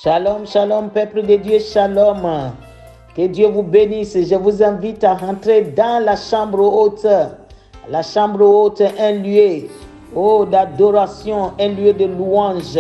Shalom, shalom, peuple de Dieu, shalom. Que Dieu vous bénisse. Je vous invite à rentrer dans la chambre haute. La chambre haute est un lieu d'adoration, un lieu de louange.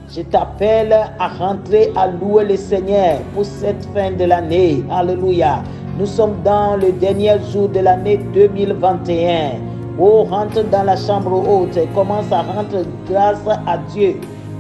Je t'appelle à rentrer à louer le Seigneur pour cette fin de l'année. Alléluia. Nous sommes dans le dernier jour de l'année 2021. Rentre dans la chambre haute et commence à rendre grâce à Dieu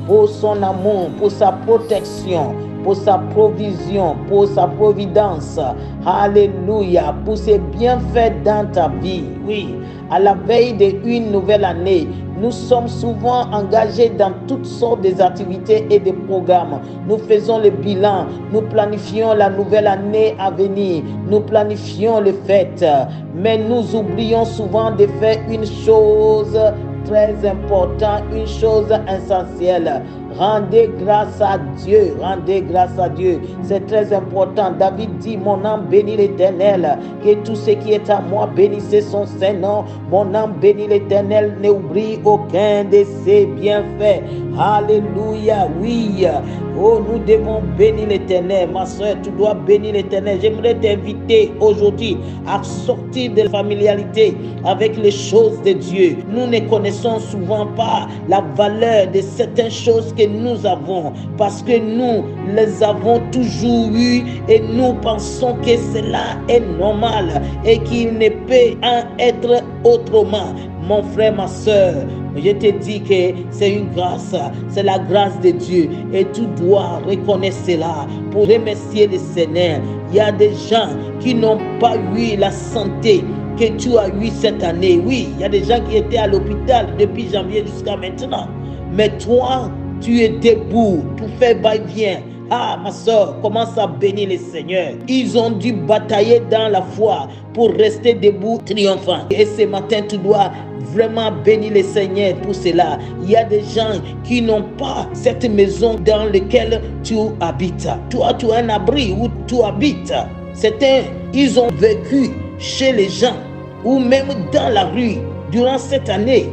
pour son amour, pour sa protection, pour sa provision, pour sa providence. Alléluia. Pour ses bienfaits dans ta vie. Oui, à la veille d'une nouvelle année, nous sommes souvent engagés dans toutes sortes d'activités et de programmes. Nous faisons le bilan, nous planifions la nouvelle année à venir, nous planifions les fêtes, mais nous oublions souvent de faire une chose très importante, une chose essentielle. Rendez grâce à Dieu, rendez grâce à Dieu. C'est très important. David dit, mon âme bénit l'Éternel, que tout ce qui est à moi bénisse son Saint-Nom. Mon âme bénit l'Éternel, n'oublie aucun de ses bienfaits. Alléluia, oui. Oh, nous devons bénir l'Éternel. Ma soeur, tu dois bénir l'Éternel. J'aimerais t'inviter aujourd'hui à sortir de la familiarité avec les choses de Dieu. Nous ne connaissons souvent pas la valeur de certaines choses que nous avons parce que nous les avons toujours eues et nous pensons que cela est normal et qu'il ne peut en être autrement. Mon frère, ma soeur, je te dis que c'est une grâce, c'est la grâce de Dieu et tu dois reconnaître cela pour remercier le Seigneur. Il y a des gens qui n'ont pas eu la santé que tu as eu cette année. Oui, il y a des gens qui étaient à l'hôpital depuis janvier jusqu'à maintenant. Mais toi, tu es debout, tu fais va-et-vient. Ah, ma soeur, commence à bénir le Seigneur. Ils ont dû batailler dans la foi pour rester debout triomphant. Et ce matin, tu dois vraiment bénir le Seigneur pour cela. Il y a des gens qui n'ont pas cette maison dans laquelle tu habites. Toi, tu as un abri où tu habites. Certains, ils ont vécu chez les gens ou même dans la rue durant cette année.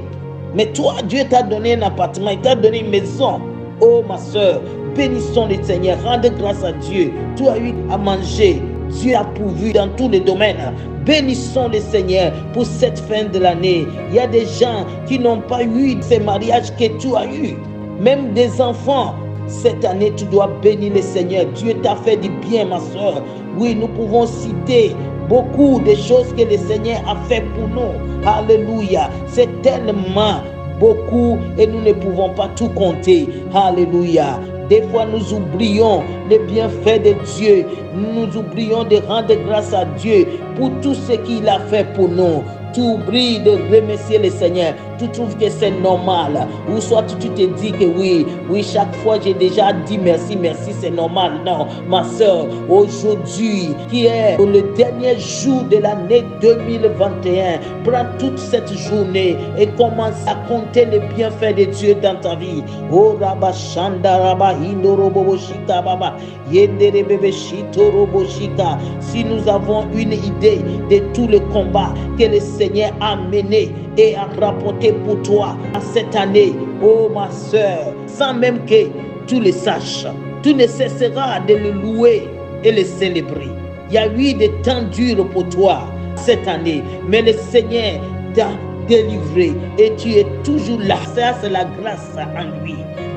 Mais toi, Dieu t'a donné un appartement, il t'a donné une maison. Oh ma soeur, bénissons le Seigneur, rendez grâce à Dieu. Tu as eu à manger, Dieu a pourvu dans tous les domaines. Bénissons le Seigneur pour cette fin de l'année. Il y a des gens qui n'ont pas eu ces mariages que tu as eu, même des enfants. Cette année, tu dois bénir le Seigneur. Dieu t'a fait du bien, ma soeur. Oui, nous pouvons citer beaucoup de choses que le Seigneur a fait pour nous. Alléluia. C'est tellement beaucoup et nous ne pouvons pas tout compter. Alléluia. Des fois, nous oublions les bienfaits de Dieu. Nous oublions de rendre grâce à Dieu pour tout ce qu'il a fait pour nous. Tu oublies de remercier le Seigneur. Tu trouves que c'est normal. Ou soit tu te dis que oui, chaque fois j'ai déjà dit merci, c'est normal. Non, ma soeur, aujourd'hui, qui est le dernier jour de l'année 2021, prends toute cette journée et commence à compter les bienfaits de Dieu dans ta vie. Oh, Rabba Shanda, Rabba Hindo, Robo Shika, Baba, Yendere Bebe Shito, Robo Shika. Si nous avons une idée de tout le combat que le Seigneur a mené et a rapporté pour toi à cette année, oh ma soeur, sans même que tu le saches, tu ne cesseras de le louer et le célébrer. Il y a eu des temps durs pour toi cette année, mais le Seigneur t'a délivré et tu es toujours là. Ça, c'est la grâce en lui.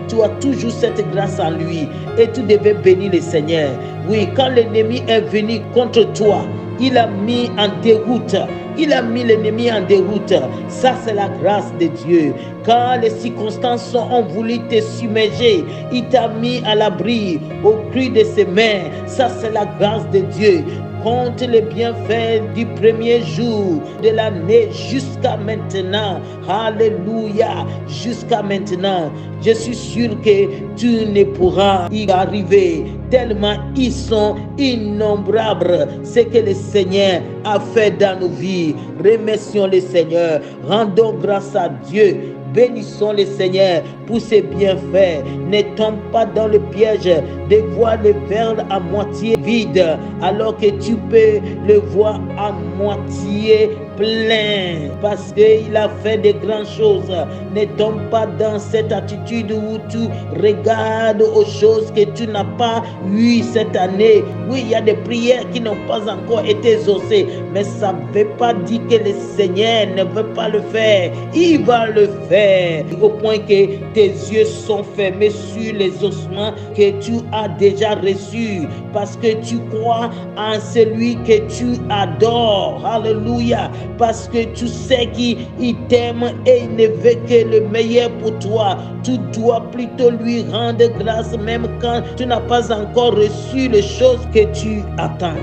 Tu as toujours cette grâce en lui et tu devais bénir le Seigneur. Oui, quand l'ennemi est venu contre toi, il a mis en déroute. Il a mis l'ennemi en déroute. Ça, c'est la grâce de Dieu. Quand les circonstances ont voulu te submerger, il t'a mis à l'abri au cru de ses mains. Ça, c'est la grâce de Dieu. Compte les bienfaits du premier jour de l'année jusqu'à maintenant. Alléluia. Jusqu'à maintenant. Je suis sûr que tu ne pourras y arriver tellement ils sont innombrables. Ce que le Seigneur a fait dans nos vies. Remercions le Seigneur. Rendons grâce à Dieu. Bénissons le Seigneur pour ses bienfaits. Ne tombe pas dans le piège de voir le verre à moitié vide alors que tu peux le voir à moitié plein parce qu'il a fait de grandes choses. Ne tombe pas dans cette attitude où tu regardes aux choses que tu n'as pas eues cette année. Oui, il y a des prières qui n'ont pas encore été exaucées, mais ça ne veut pas dire que le Seigneur ne veut pas le faire. Il va le faire au point que tes yeux sont fermés sur les ossements que tu as déjà reçus parce que tu crois en celui que tu adores. Alléluia. Parce que tu sais qu'il t'aime et il ne veut que le meilleur pour toi. Tu dois plutôt lui rendre grâce même quand tu n'as pas encore reçu les choses que tu attends.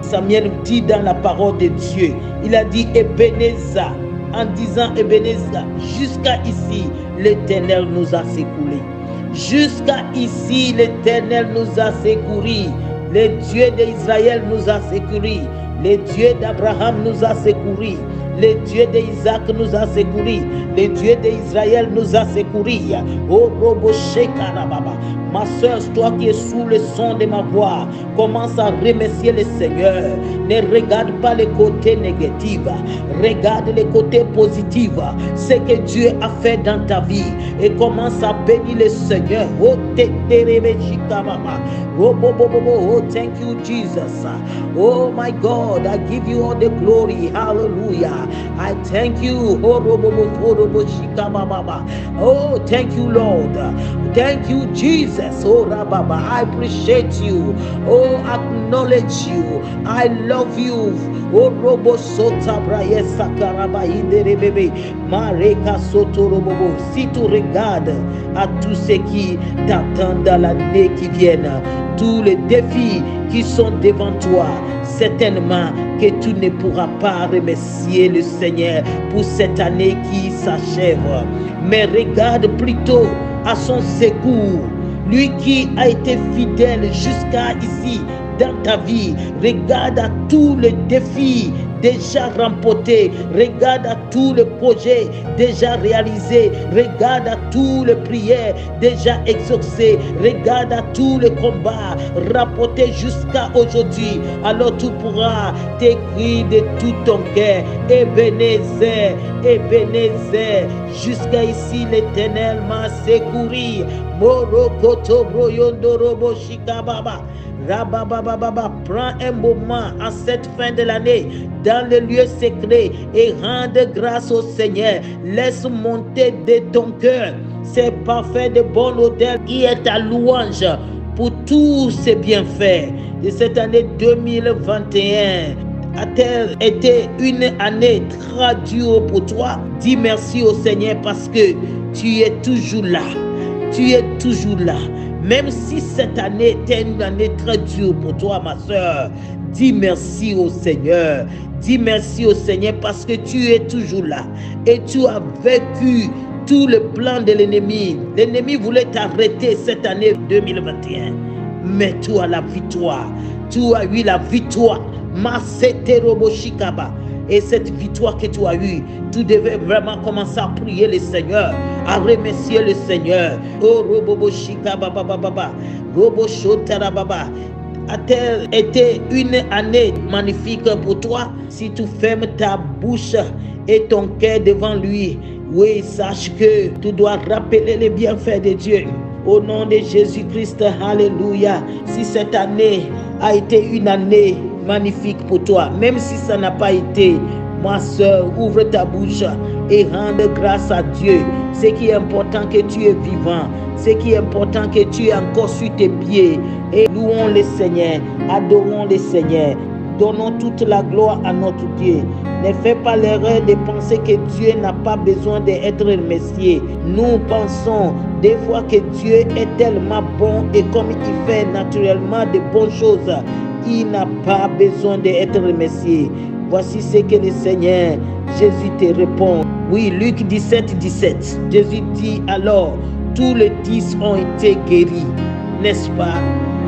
Samuel dit dans la parole de Dieu, il a dit Ebenezer, en disant Ebenezer, jusqu'à ici, l'Éternel nous a secourus. Jusqu'à ici, l'Éternel nous a secourus. Le Dieu d'Israël nous a secourus. Le Dieu d'Abraham nous a secourus. Le Dieu d'Isaac nous a secourus. Le Dieu d'Israël nous a secourus. Oh, Robo Shekarababa. Ma soeur, toi qui es sous le son de ma voix, commence à remercier le Seigneur. Ne regarde pas les côtés négatifs. Regarde les côtés positifs. Ce que Dieu a fait dans ta vie. Et commence à bénir le Seigneur. Oh, oh, thank you, Jesus. Oh, my God, I give you all the glory. Hallelujah. I thank you. Oh, thank you, Lord. Thank you, Jesus. Oh, Rababa, I appreciate you. Oh, acknowledge you. I love you. Oh, Robo Sota Braye Sakaraba Bebe Mareka Soto Robobo. Si tu regardes à tous ceux qui t'attendent dans l'année qui viennent, tous les défis qui sont devant toi, certainement que tu ne pourras pas remercier le Seigneur pour cette année qui s'achève. Mais regarde plutôt à son secours, lui qui a été fidèle jusqu'à ici dans ta vie. Regarde à tous les défis déjà remportés. Regarde à tous les projets déjà réalisés. Regarde à tous les prières déjà exaucées. Regarde à tous les combats rapportés jusqu'à aujourd'hui. Alors tu pourras t'écrire de tout ton cœur, Ebenezer, Ebenezer, jusqu'à ici l'Éternel m'a secouru. Morokoto broyondo robo shikababa. Rababababa, prends un moment en cette fin de l'année dans le lieu secret et rende grâce au Seigneur. Laisse monter de ton cœur ces parfums de bonne odeur qui est ta louange pour tous ces bienfaits de cette année 2021. A-t-elle été une année très dure pour toi? Dis merci au Seigneur parce que tu es toujours là. Tu es toujours là. Même si cette année était une année très dure pour toi, ma soeur, dis merci au Seigneur. Dis merci au Seigneur parce que tu es toujours là. Et tu as vécu tout le plan de l'ennemi. L'ennemi voulait t'arrêter cette année 2021. Mais tu as la victoire. Tu as eu la victoire. Et cette victoire que tu as eue, tu devais vraiment commencer à prier le Seigneur, à remercier le Seigneur. Oh, Robobo Shika Baba Baba, Robo Shotara Baba. A-t-elle été une année magnifique pour toi? Si tu fermes ta bouche et ton cœur devant lui, oui, sache que tu dois rappeler les bienfaits de Dieu. Au nom de Jésus-Christ, alléluia. Si cette année a été une année magnifique pour toi, même si ça n'a pas été, ma soeur, ouvre ta bouche et rende grâce à Dieu. Ce qui est important, que tu es vivant. Ce qui est important, que tu es encore sur tes pieds. Et louons le Seigneur, adorons le Seigneur. Donnons toute la gloire à notre Dieu. Ne fais pas l'erreur de penser que Dieu n'a pas besoin d'être remercié. Nous pensons des fois que Dieu est tellement bon et comme il fait naturellement de bonnes choses, il n'a pas besoin d'être remercié. Voici ce que le Seigneur Jésus te répond. Oui, Luc 17, 17. Jésus dit alors, tous les 10 ont été guéris, n'est-ce pas?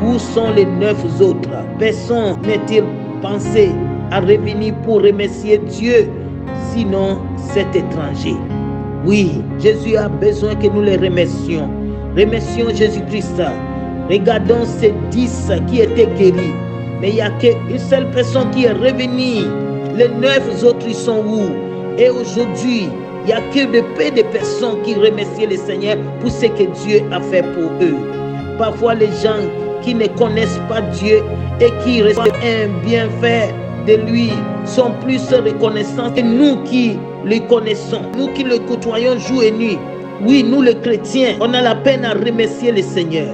Où sont les 9 autres? Personne n'est-il pensé à revenir pour remercier Dieu? Sinon, c'est étranger. Oui, Jésus a besoin que nous les remercions. Remercions Jésus-Christ. Regardons ces 10 qui étaient guéris. Mais il n'y a qu'une seule personne qui est revenue Les 9 autres, ils sont où? Et aujourd'hui, il n'y a que de peu de personnes qui remercient le Seigneur pour ce que Dieu a fait pour eux. Parfois, les gens qui ne connaissent pas Dieu et qui reçoivent un bienfait de lui sont plus reconnaissants que nous qui le connaissons, nous qui le côtoyons jour et nuit. Oui, nous les chrétiens, on a la peine à remercier le Seigneur.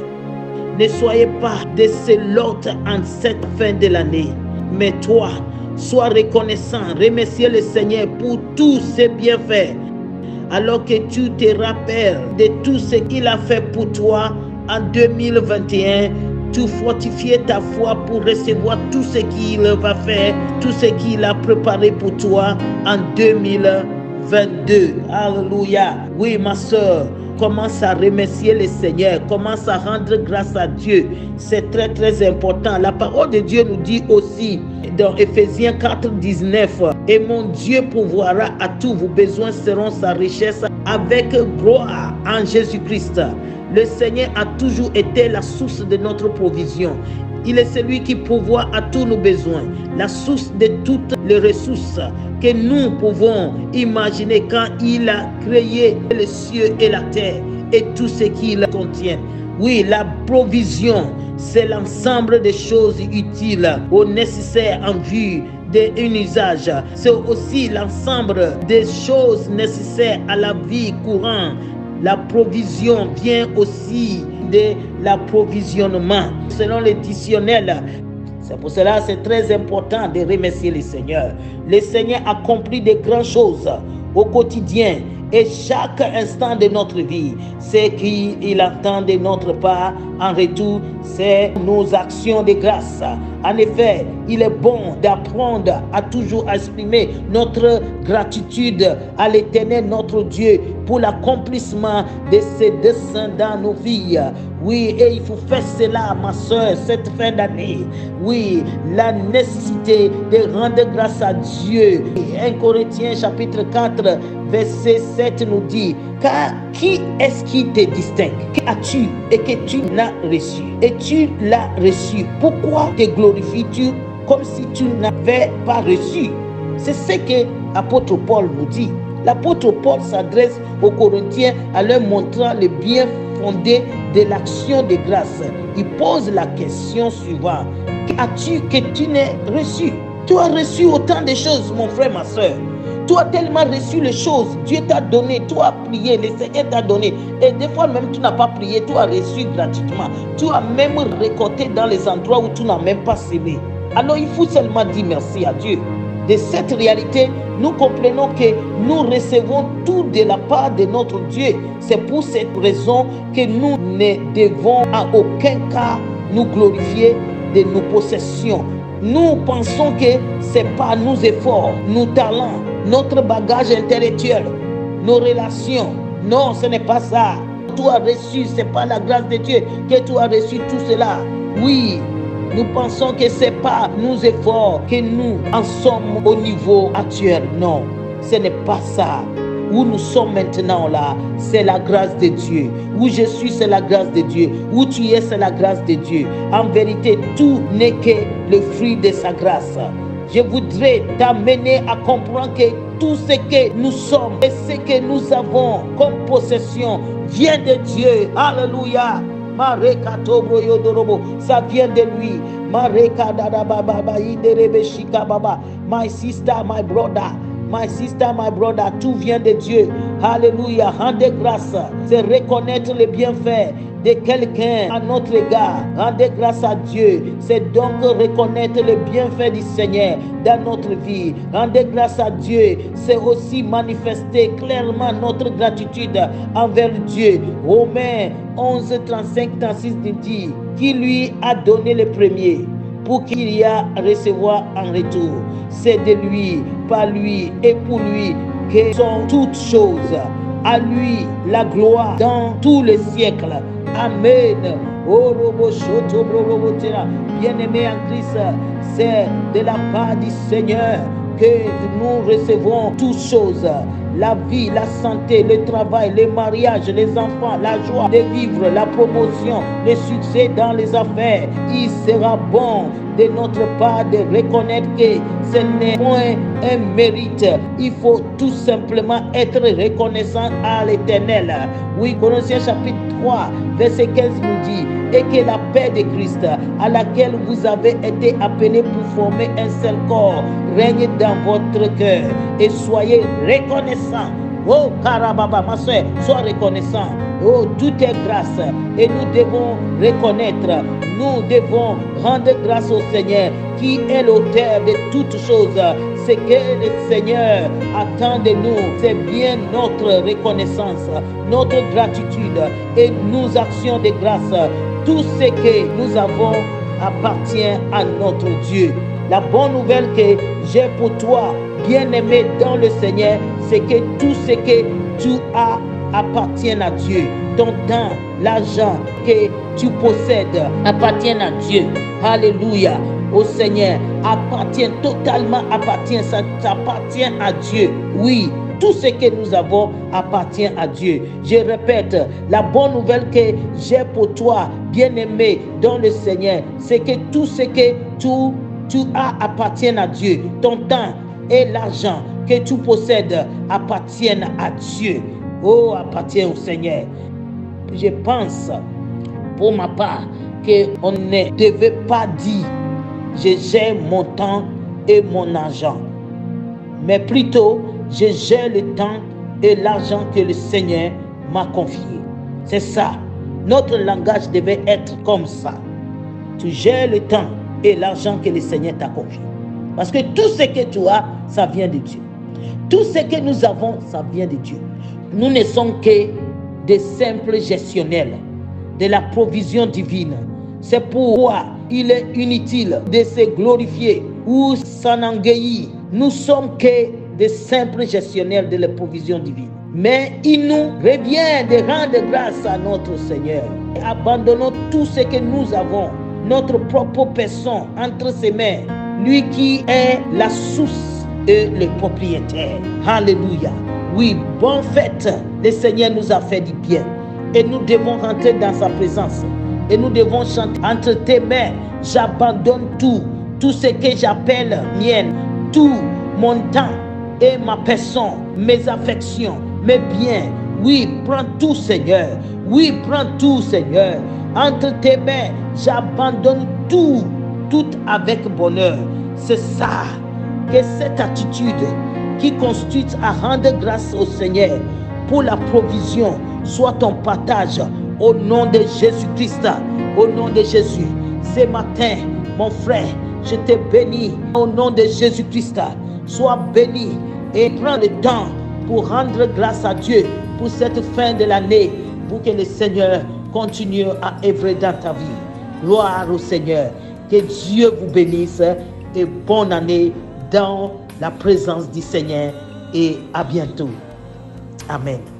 Ne soyez pas de ces lots en cette fin de l'année, mais toi, sois reconnaissant, remercier le Seigneur pour tous ses bienfaits. Alors que tu te rappelles de tout ce qu'il a fait pour toi en 2021, tu fortifies ta foi pour recevoir tout ce qu'il va faire, tout ce qu'il a préparé pour toi en 2022. Alléluia. Oui, ma soeur, commence à remercier le Seigneur, commence à rendre grâce à Dieu. C'est très très important. La parole de Dieu nous dit aussi dans Éphésiens 4, 19, et mon Dieu pourvoira à tous vos besoins selon sa richesse avec gloire en Jésus-Christ. Le Seigneur a toujours été la source de notre provision. Il est celui qui pourvoit à tous nos besoins, la source de toutes les ressources que nous pouvons imaginer quand il a créé les cieux et la terre et tout ce qu'il contient. Oui, la provision, c'est l'ensemble des choses utiles ou nécessaires en vue d'un usage. C'est aussi l'ensemble des choses nécessaires à la vie courante. La provision vient aussi de l'approvisionnement. Selon le dictionnaire, c'est pour cela que c'est très important de remercier le Seigneur. Le Seigneur accomplit de grandes choses au quotidien et chaque instant de notre vie. Ce qu'il attend de notre part en retour, c'est nos actions de grâce. En effet, il est bon d'apprendre à toujours exprimer notre gratitude à l'Éternel, notre Dieu, pour l'accomplissement de ses desseins dans nos vies. Oui, et il faut faire cela, ma soeur, cette fin d'année. Oui, la nécessité de rendre grâce à Dieu. 1 Corinthiens chapitre 4, verset 7 nous dit, car qui est-ce qui te distingue? Qu'as-tu et que tu n'as reçu? Et tu l'as reçu. Pourquoi te glorifies-tu comme si tu n'avais pas reçu? C'est ce que l'apôtre Paul nous dit. L'apôtre Paul s'adresse aux Corinthiens en leur montrant le bien fondé de l'action de grâce. Il pose la question suivante. Qu'as-tu que tu n'as reçu? Tu as reçu autant de choses, mon frère, ma soeur. Tu as tellement reçu les choses. Dieu t'a donné, tu as prié, le Seigneur t'a donné. Et des fois même tu n'as pas prié, tu as reçu gratuitement. Tu as même récolté dans les endroits où tu n'as même pas semé. Alors il faut seulement dire merci à Dieu. De cette réalité, nous comprenons que nous recevons tout de la part de notre Dieu. C'est pour cette raison que nous ne devons en aucun cas nous glorifier de nos possessions. Nous pensons que ce n'est pas nos efforts, nos talents, notre bagage intellectuel, nos relations. Non, ce n'est pas ça. Tu as reçu, ce n'est pas la grâce de Dieu que tu as reçu tout cela. Oui, nous pensons que ce n'est pas nos efforts que nous en sommes au niveau actuel. Non, ce n'est pas ça. Où nous sommes maintenant là, c'est la grâce de Dieu. Où je suis, c'est la grâce de Dieu. Où tu es, c'est la grâce de Dieu. En vérité, tout n'est que le fruit de sa grâce. Je voudrais t'amener à comprendre que tout ce que nous sommes et ce que nous avons comme possession vient de Dieu. Alléluia. Ça vient de lui. My sister, my brother. My sister, my brother, tout vient de Dieu. Alléluia. Rendez grâce. C'est reconnaître les bienfaits de quelqu'un à notre égard. Rendez grâce à Dieu. C'est donc reconnaître les bienfaits du Seigneur dans notre vie. Rendez grâce à Dieu. C'est aussi manifester clairement notre gratitude envers Dieu. Romains 11, 35, 36 nous dit qui lui a donné le premier pour qu'il y a à recevoir en retour. C'est de lui, par lui et pour lui que sont toutes choses. À lui la gloire dans tous les siècles. Amen. Bien-aimés en Christ, c'est de la part du Seigneur que nous recevons toutes choses. La vie, la santé, le travail, le mariage, les enfants, la joie de vivre, la promotion, le succès dans les affaires. Il sera bon de notre part de reconnaître que ce n'est point un mérite. Il faut tout simplement être reconnaissant à l'Éternel. Oui, Colossiens chapitre 3, verset 15 nous dit, et que la paix de Christ, à laquelle vous avez été appelés pour former un seul corps, règne dans votre cœur et soyez reconnaissants. Oh, Karababa, ma soeur, sois reconnaissant. Oh, tout est grâce et nous devons reconnaître, nous devons rendre grâce au Seigneur qui est l'auteur de toutes choses. Ce que le Seigneur attend de nous, c'est bien notre reconnaissance, notre gratitude et nos actions de grâce. Tout ce que nous avons appartient à notre Dieu. La bonne nouvelle que j'ai pour toi, bien-aimé dans le Seigneur, c'est que tout ce que tu as appartient à Dieu. Ton temps, l'argent que tu possèdes appartient à Dieu. Alléluia. Au Seigneur appartient totalement, ça appartient à Dieu. Oui, tout ce que nous avons appartient à Dieu. Je répète, la bonne nouvelle que j'ai pour toi, bien-aimé dans le Seigneur, c'est que tout ce que tu as appartient à Dieu. Ton temps et l'argent que tu possèdes appartiennent à Dieu. Oh, appartient au Seigneur. Je pense, pour ma part, qu'on ne devait pas dire je gère mon temps et mon argent, mais plutôt je gère le temps et l'argent que le Seigneur m'a confié. C'est ça. Notre langage devait être comme ça. Tu gères le temps et l'argent que le Seigneur t'a confié. Parce que tout ce que tu as, ça vient de Dieu. Tout ce que nous avons, ça vient de Dieu. Nous ne sommes que des simples gestionnaires de la provision divine. C'est pourquoi il est inutile de se glorifier ou s'enorgueillir. Nous sommes que des simples gestionnaires de la provision divine. Mais il nous revient de rendre grâce à notre Seigneur. Abandonnons tout ce que nous avons, notre propre personne entre ses mains, lui qui est la source et le propriétaire. Alléluia. Oui, bonne fête. Le Seigneur nous a fait du bien et nous devons rentrer dans sa présence et nous devons chanter entre tes mains. J'abandonne tout ce que j'appelle mienne, tout mon temps et ma personne, mes affections, mes biens. Oui, prends tout, Seigneur. Oui, prends tout, Seigneur. Entre tes mains, j'abandonne tout avec bonheur. C'est ça, que cette attitude qui consiste à rendre grâce au Seigneur pour la provision soit ton partage au nom de Jésus-Christ. Au nom de Jésus, ce matin, mon frère, je te bénis au nom de Jésus-Christ. Sois béni et prends le temps pour rendre grâce à Dieu pour cette fin de l'année, pour que le Seigneur continue à œuvrer dans ta vie. Gloire au Seigneur. Que Dieu vous bénisse et bonne année dans la présence du Seigneur et à bientôt. Amen.